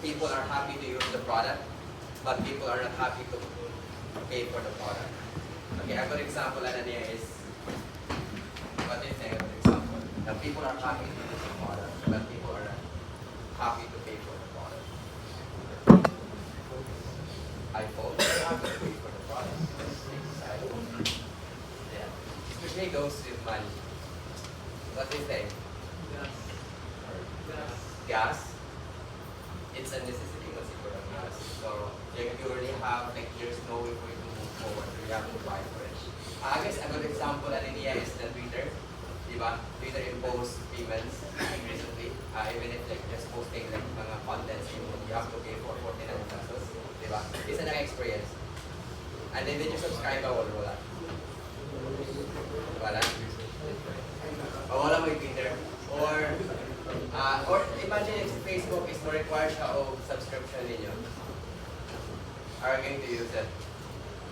people are happy to use the product, but people are not happy to pay for the product. Okay, a good example is, what is a good example? Now, people are happy to use the product, but people are not happy to pay for the product. iPhone, they're happy to pay for the product. Yeah, especially those with money. What do you think? Gas. It's a necessity kasi for gas. So you really have like there's no way for you to move forward. So you have to buy for it. I guess a good example is the Twitter. Diba? Twitter imposed payments recently. Even if like just posting like mga contents, you have to pay for 49 pesos. Diba? It's an experience. And then did you subscribe or wala? Wala? O wala mo yung Twitter? Or imagine if Facebook is more required siya o subscription ninyo. Are you going to use it?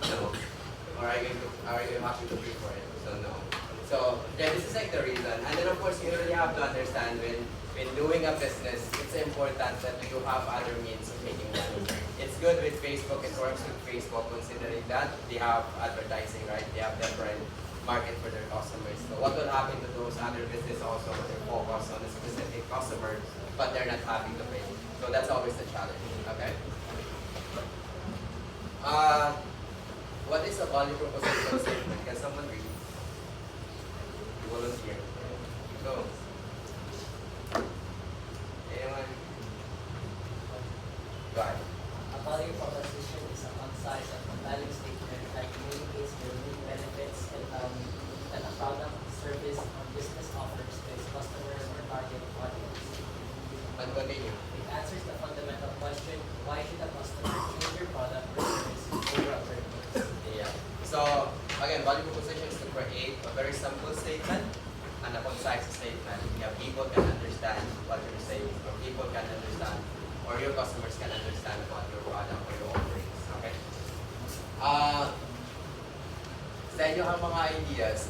No. Or are you happy to pay for it? So no. So yeah, this is like the reason. And then of course you really have to understand when doing a business, it's important that you have other means of making money. It's good with Facebook, it works with Facebook considering that they have advertising, right? They have different market for their customers. So what will happen to those other businesses also when they focus on a specific customer, but they're not happy to pay. So that's always the challenge, okay? What is a value proposition statement? Can someone read? Volunteer. Go. Anyone? Go ahead. A value proposition is a concise and compelling statement that communicates the unique benefits that a product, service, or business offers to its customers or target audience. And continue. It answers the fundamental question, why should a customer choose your product or service over alternatives? Yeah. So, again, value proposition is to create a very simple statement and a concise statement. Yeah, people can understand what you're saying, or people can understand, or your customers can understand about your product or your offerings. Okay? Sa inyo ang mga ideas,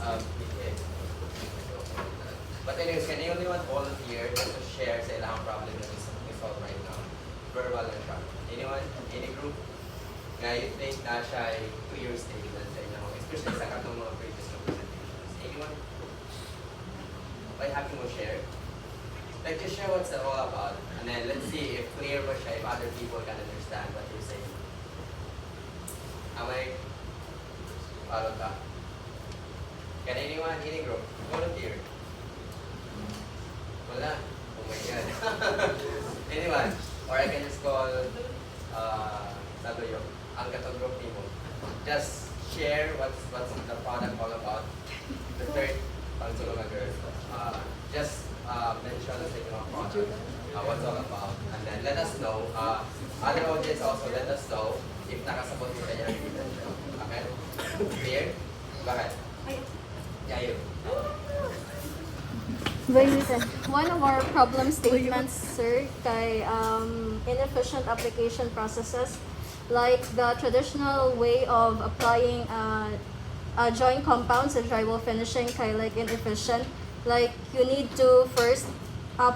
but anyways, can anyone volunteer just to share sa ilang problem na we solve right now? Verbal and siya. Anyone? Any group? Na you think na siya ay clear statement sa inyo, especially sa katong mga previous presentations. Anyone? Why happy mo share? Like just share what's it all about, and then let's see if clear ba siya, if other people can understand what you're saying. Am I follow ka? Can anyone, any group, volunteer? Wala? Oh my God. Anyone? Or I can just call, sabi yung, ang katong group mo. Just share what's the product all about. The third, pang tulungan girl. Just mention the thing about product, what's all about. And then let us know, other audience also, let us know if nakasabot mo kanya ng okay? Clear? Go ahead. Yeah, you. One of our problem statements, sir, kay inefficient application processes, like the traditional way of applying joint compounds and drywall finishing, kay like inefficient. Like you need to first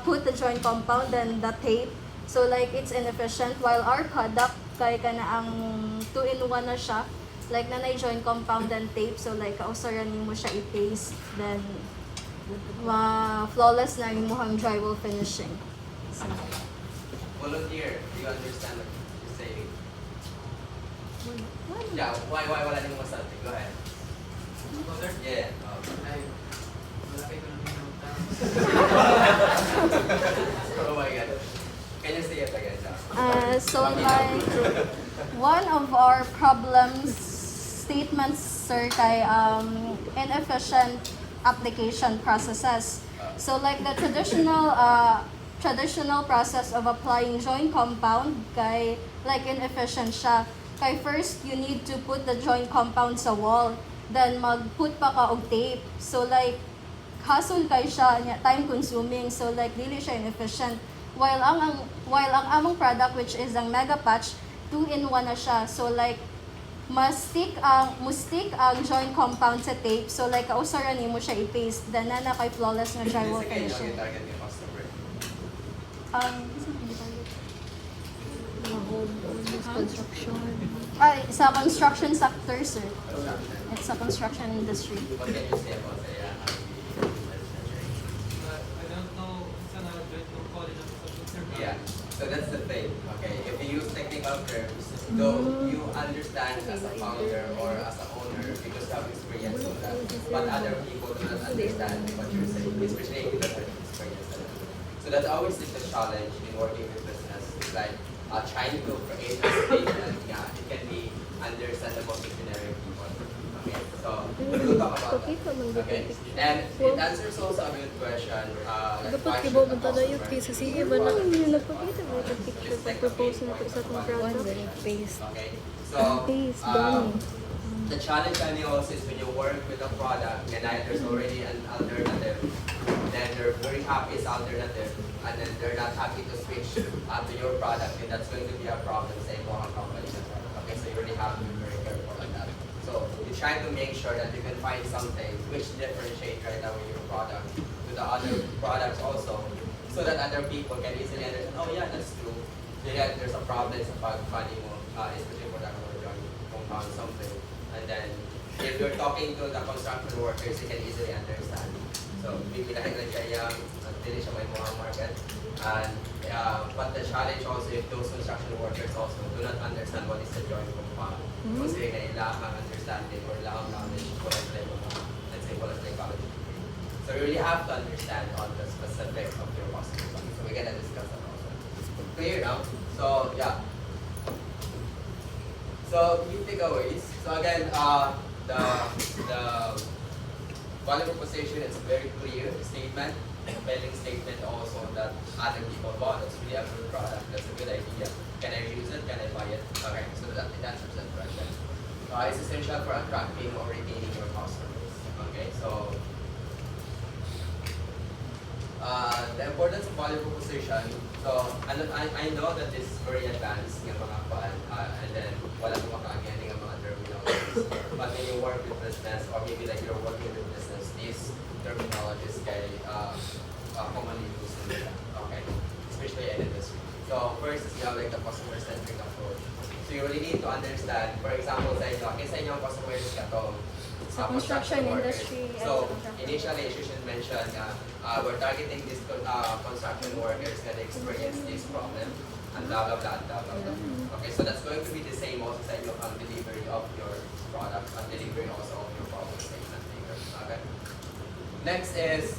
put the joint compound then the tape. So like it's inefficient. While our product kay kana ang 2-in-1 na siya. Like nanay joint compound and tape. So like kausaran mo siya i-paste then flawless na yung muhang drywall finishing. So, Volunteer, do you understand what you're saying? Yeah, why wala nang masabi? Go ahead. Yeah. Oh my God. Can you say it again? so like one of our problems statements, sir, kay inefficient application processes. So like the traditional process of applying joint compound kay like inefficient siya. Kay first you need to put the joint compound sa wall, then mag-put pa ka og tape. So like hassle kay siya, time consuming. So like dili siya inefficient. While ang among product which is ang Mega Patch, 2-in-1 na siya. So like stick ang joint compound sa tape. So like kausaran nimo siya i-paste. Then na kay flawless nga drywall finishing. Target yung customer. Construction. Sa construction sector, sir. Construction. It's a construction industry. What can you say about the I don't know sa na-graduate ng college of construction, sir. Yeah, so that's the thing. Okay, if you use technical terms, though you understand as a founder or as a owner because you have experience on that, but other people do not understand what you're saying, especially if you don't have experience on it. So that's always the challenge in working with business. It's like trying to create a statement. Yeah, it can be understandable to generic people. Okay, so we'll talk about that. Okay, and it answers also a good question. Like why should a customer Nagpakita mo ito picture pag propose na ito sa itong product. Okay, so Paste, done. the challenge I know also is when you work with a product and there's already an alternative, then they're very happy it's alternative, and then they're not happy to switch to your product, and that's going to be a problem sa ibang company. Okay, so you really have to be very careful on that. So you try to make sure that you can find something which differentiate right now with your product to the other products also, so that other people can easily understand, oh yeah, that's true. Yeah, there's a problem sa pag-funding mo, especially for that compound something. And then, if you're talking to the construction workers, you can easily understand. So, bibilahin na siya yung dili siya may mga market. And, but the challenge also, if those construction workers also do not understand what is the joint compound, kasi na ilang understanding or ilang knowledge for like let's say, for like college. So, you really have to understand on the specifics of your customer. So, we're gonna discuss that also. Clear now? So, yeah. So, key takeaways. So again, the value proposition is a very clear statement, compelling statement also that other people bought. It's really a good product. That's a good idea. Can I use it? Can I buy it? Okay, so that it answers that question. It's essential for attracting or retaining your customers. Okay, so the importance of value proposition. So I know that this is very advanced ng mga and then wala mong makaaganing ang mga terminologies. But when you work with business, or maybe like you're working with business, these terminologies kay commonly used in okay, especially in industry. So first is you have like the customer-centric approach. So you really need to understand, for example, sa inyo ang customers ka to, Sa construction workers. industry. So initially, you should mention we're targeting these construction workers that experience this problem, and blah blah blah blah blah. Okay, so that's going to be the same also sa inyo ang delivery of your product and delivery also of your problem statement. Okay. Next is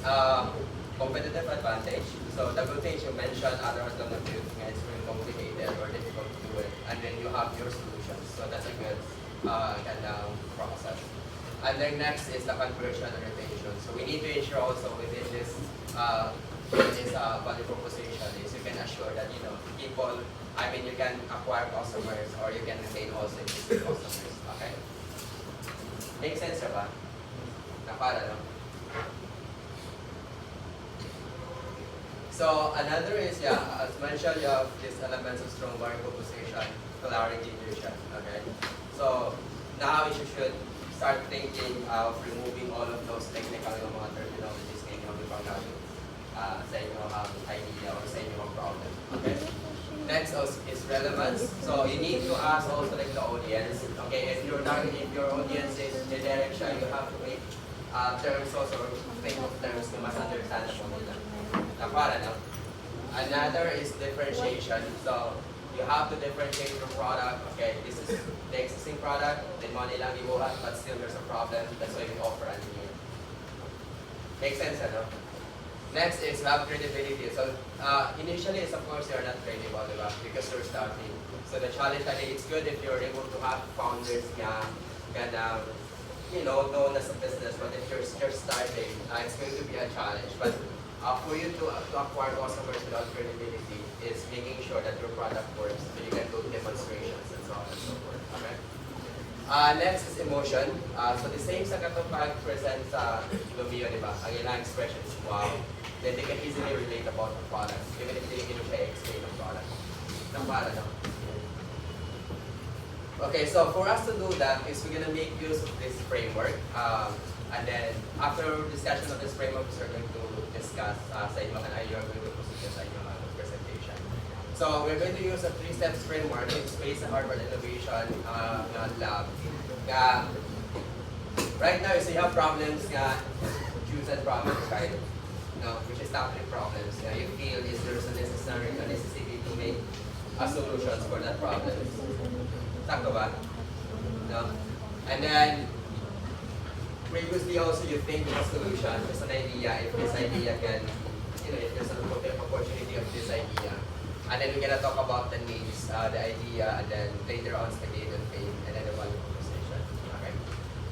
competitive advantage. So the good things you mentioned, other alternatives, it's really complicated or difficult to do it, and then you have your solutions. So that's a good kind of process. And then next is the conversion and retention. So we need to ensure also within this value proposition is you can assure that people, you can acquire customers or you can retain also existing customers. Okay. Make sense, ba? Napara, no? So another is as mentioned, you have these elements of strong value proposition, clarity, vision. Okay. So now you should start thinking of removing all of those technical mga terminologies na inyong ipagamit sa inyong idea or sa inyong problem. Okay? Next is relevance. So you need to ask also like the audience. Okay, if your audience is generic siya, you have to make terms also, think of terms na mas understandable nila. Para no? Another is differentiation. So you have to differentiate your product. Okay, this is the existing product, then money lang ibuhat, but still there's a problem. That's why we offer a new. Make sense, no? Next is have credibility. So initially, of course, you're not credible, diba? Because you're starting. So the challenge, I think it's good if you're able to have founders can known as a business, but if you're just starting, it's going to be a challenge. But for you to acquire customers without credibility is making sure that your product works, so you can do demonstrations and so on and so forth. Okay. Next is emotion. So the same sa katong pag-present sa Lumio, di ba? Ang ilang expression is wow. Then they can easily relate about the product, even if they didn't explain the product. Napara, no? Okay, so for us to do that is we're gonna make use of this framework. And then after discussion of this framework, we're going to discuss sa inyo and you are going to proceed sa inyo presentation. So we're going to use a 3 steps framework in Space and Harvard Innovation Lab. Right now, so you have problems choose problems, right? No, which is tackling problems. You feel is there's a necessity to make a solutions for that problem. Sakto ba? No? And then, previously also you think of a solution, there's an idea, if this idea can, if there's an opportunity of this idea. And then we're gonna talk about the needs, the idea, and then later on spaghetti and fame, and then the value conversation. Okay?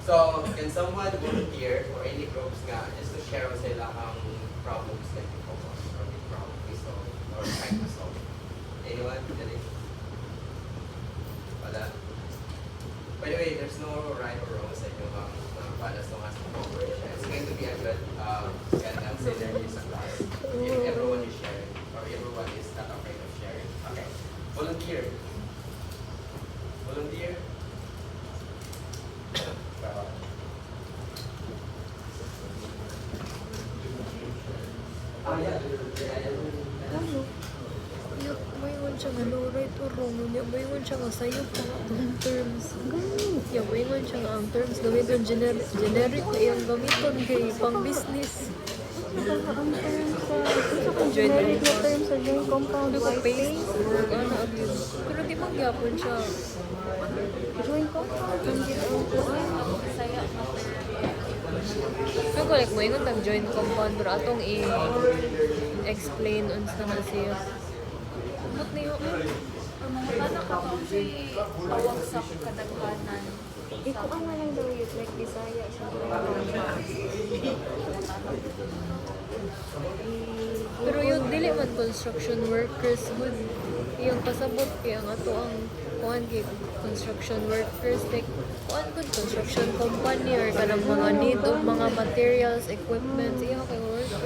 So, can someone volunteer for any groups just to share with sila ang problems that you focus or big problem we solve or trying to solve? Anyone? Dali? Wala? By the way, there's no right or wrong sa inyo para as long as cooperation. It's going to be a good synergy sa class. If everyone is sharing or everyone is not afraid of sharing. Okay. Volunteer. Volunteer. Ano? Mayroon siya nga no right or wrong. Mayroon siya nga sa'yo pa ang terms. Mayroon siya nga ang terms. Gamiton generic na iyang gamiton kay pang business. Ang terms sa generic na terms sa joint compound white space. Ano abin. Pero di magyapon siya. Joint compound ang Saya. Pero like mo ingon tag joint compound pero atong i-explain unsa na siya. Amot niyo. mga anak ka pa siya tawag sa kadaghanan. Iko ang lang daw yun, like Bisaya siya. Pero yung dili man construction workers good. Yung pasabot kay ang ato ang kuan kay construction workers like kuan good construction company or kanang mga need of mga materials, equipment, iya kay worker.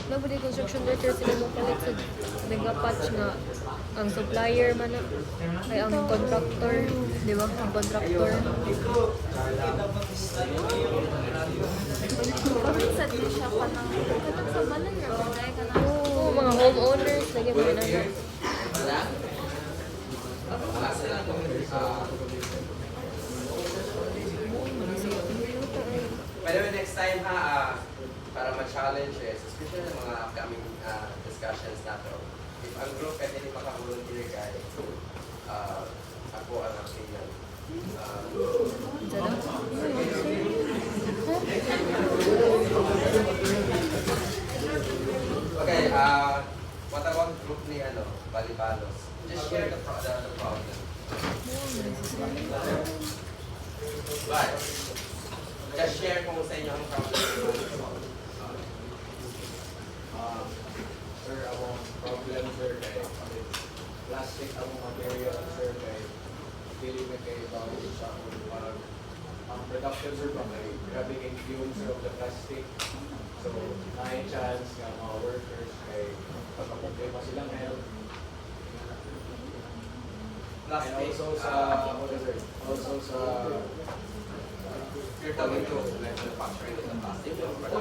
Nabudi construction workers sila mo palit sa nagapatch nga ang supplier man na ay ang contractor, di ba? Ang contractor. Bakit sa di siya pa nang katang sa balay ra balay ka na. Oo, mga homeowners lagi mo na. Wala? Wala sila itong by the way, next time para ma-challenge especially ng mga upcoming discussions natin. If ang group pwede hindi maka-volunteer guys, ako ang opinion. Okay, what about group ni Balibalos? Just share the problem. But, just share kung sa inyo ang problem. Sir, among problem sir kay plastic among material sir kay dili na kay bawal sa pag ang production sir pa kay grabe kay fumes of the plastic. So, may chance nga mga workers kay pagkaproblema silang health. And also sa You're talking to manufacturing of the plastic.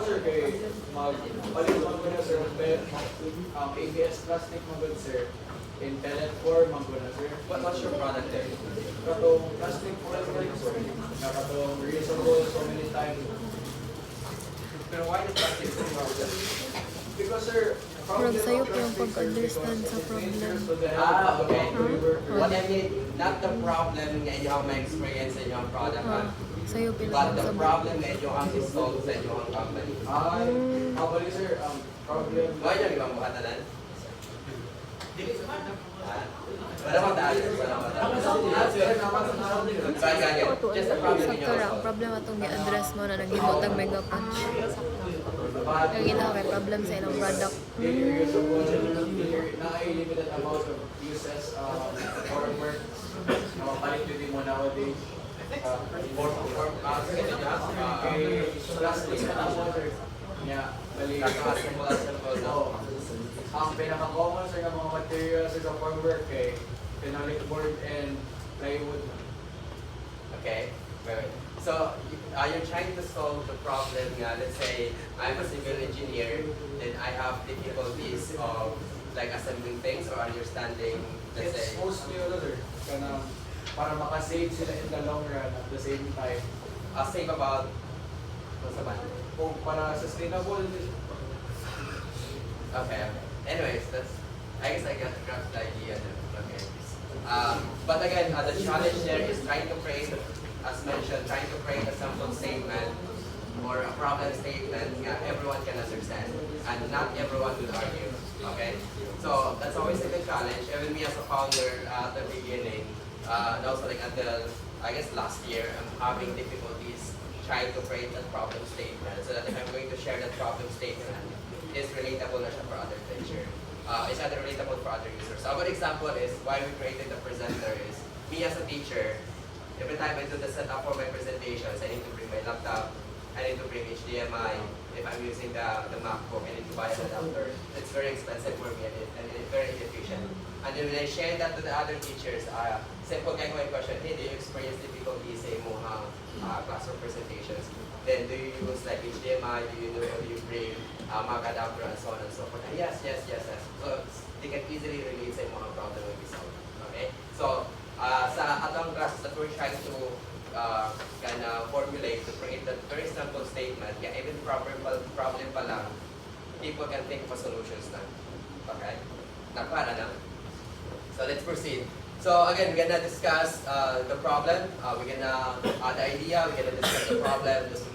sir kay magpalit man ko na sir ang ABS plastic mo good sir in pellet form man ko na sir. What's your product there? Katong plastic form sir na katong reusable so many times. Pero why the plastic problem? Because sir, Parang sa'yo pa yung pag-understand sa problem. Okay. What I mean, not the problem nga inyo ang ma-experience sa inyo ang product, Sa'yo but pila the sa problem nga inyo ang solve sa inyo ang company. Actually sir, problem. Why nyo ibang buhatanan? Wala bang daan? Wala bang daan? So, again, just the problem inyo Sakto ra, ang ang solve. problem atong i-address mo na naghimo tag mega punch. Kaya ginawa kay problem sa ilang product. Reusable, na-limited amount of uses for work. Mapapalit yun din mo nowadays. Kay plastic na mo sir. Yeah, bali. Ang pinaka-common sa mga materials sa formwork kay phenolic board and plywood. Okay? Wait. So, you're trying to solve the problem nga, let's say, I'm a civil engineer, then I have difficulties of like assembling things or understanding, let's It's say, mostly another, para makasave sila in the long run at the same time. save about, what's the one? Kung para sustainable, Okay. Anyways, I guess I got the idea then. Okay. But again, the challenge there is trying to create, as mentioned, trying to create a sample statement or a problem statement that everyone can understand, and not everyone will argue. Okay. So that's always a good challenge. Even me as a founder at the beginning, and also like until I guess last year, I'm having difficulties trying to create a problem statement so that if I'm going to share that problem statement, is relatable na siya for other teacher. It's either relatable for other users. So a good example is why we created the presenter is me as a teacher, every time I do the setup for my presentations, I need to bring my laptop, I need to bring HDMI. If I'm using the MacBook, I need to buy an adapter. It's very expensive for me and it's very inefficient. And then when I share that to the other teachers, simple kind of question, hey, do you experience difficulties sa imong classroom presentations? Then do you use like HDMI? Do you bring Mac adapter and so on and so forth? And yes. So they can easily relate sa mga problem will be solved. Okay? So sa atong classes that we're trying to kind of formulate to create that very simple statement, yeah, even problem pa lang, people can think of a solutions na. Okay? Nakara na? So let's proceed. So again, we're gonna discuss the problem. We're gonna the idea. We're gonna discuss the problem, the solution.